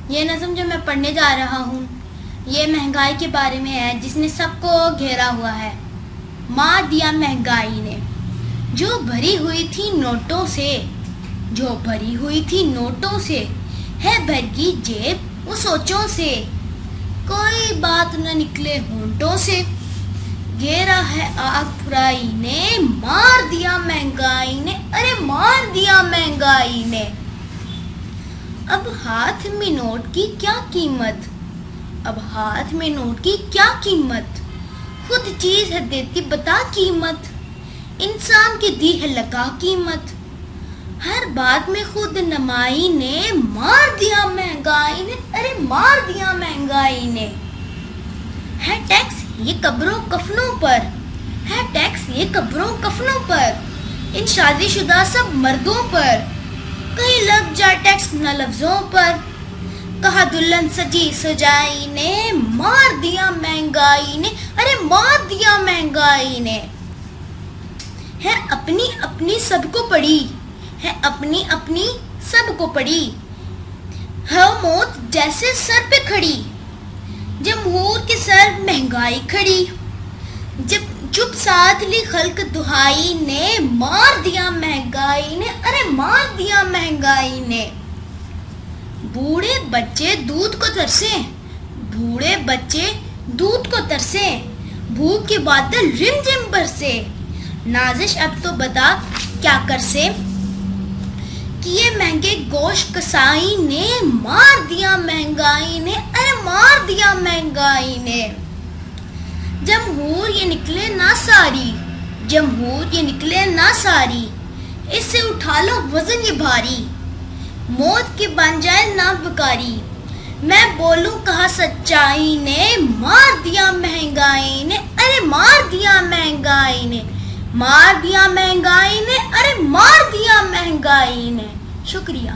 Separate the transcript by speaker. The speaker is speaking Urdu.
Speaker 1: یہ نظم جو میں پڑھنے جا رہا ہوں یہ مہنگائی کے بارے میں ہے جس نے سب کو گھیرا ہوا ہے۔ مار دیا مہنگائی نے جو بھری ہوئی تھی نوٹوں سے، جو بھری ہوئی تھی نوٹوں سے، ہے بھر کی جیب وہ سوچوں سے، کوئی بات نہ نکلے ہونٹوں سے، گھیرا ہے آگ برائی نے، مار دیا مہنگائی نے، ارے مار دیا مہنگائی نے۔ اب ہاتھ میں نوٹ کی کیا قیمت، اب ہاتھ میں نوٹ کی کیا قیمت، خود چیز ہے دیتی بتا قیمت، انسان کی دی ہے لگا قیمت، ہر بات میں خود نمائی نے، مار دیا مہنگائی نے، ارے مار دیا مہنگائی نے۔ ہے ٹیکس یہ قبروں کفنوں پر، ہے ٹیکس یہ قبروں کفنوں پر، ان شادی شدہ سب مردوں پر، کہیں لگ جائے ٹیکس نہ لفظوں پر، کہا دلہن سجی سجائی نے، مار دیا مہنگائی نے، ارے مار دیا مہنگائی نے۔ ہے اپنی اپنی سب کو پڑی، ہے اپنی اپنی سب کو پڑی، ہے موت جیسے سر پہ کھڑی، جمہور کے سر مہنگائی کھڑی، جب چپ ساتھ لی خلق دہائی نے، مار دیا مہنگائی نے، ارے مار دیا مہنگائی نے۔ بوڑھے بچے دودھ کو ترسیں، بوڑھے بچے دودھ کو ترسیں، بھوک کے بادل رم جم برسے، نازش اب تو بتا کیا کرسے، کیے مہنگے گوشت کسائی نے، مار دیا مہنگائی نے، ارے مار دیا مہنگائی نے۔ جمہور یہ نکلے نہ ساری، جمہور یہ نکلے نہ ساری، اس سے اٹھا لو وزن یہ بھاری، موت کی بن جائے نہ بکاری، میں بولوں کہا سچائی نے، مار دیا مہنگائی نے، ارے مار دیا مہنگائی نے، مار دیا مہنگائی نے، ارے مار دیا مہنگائی نے۔ شکریہ۔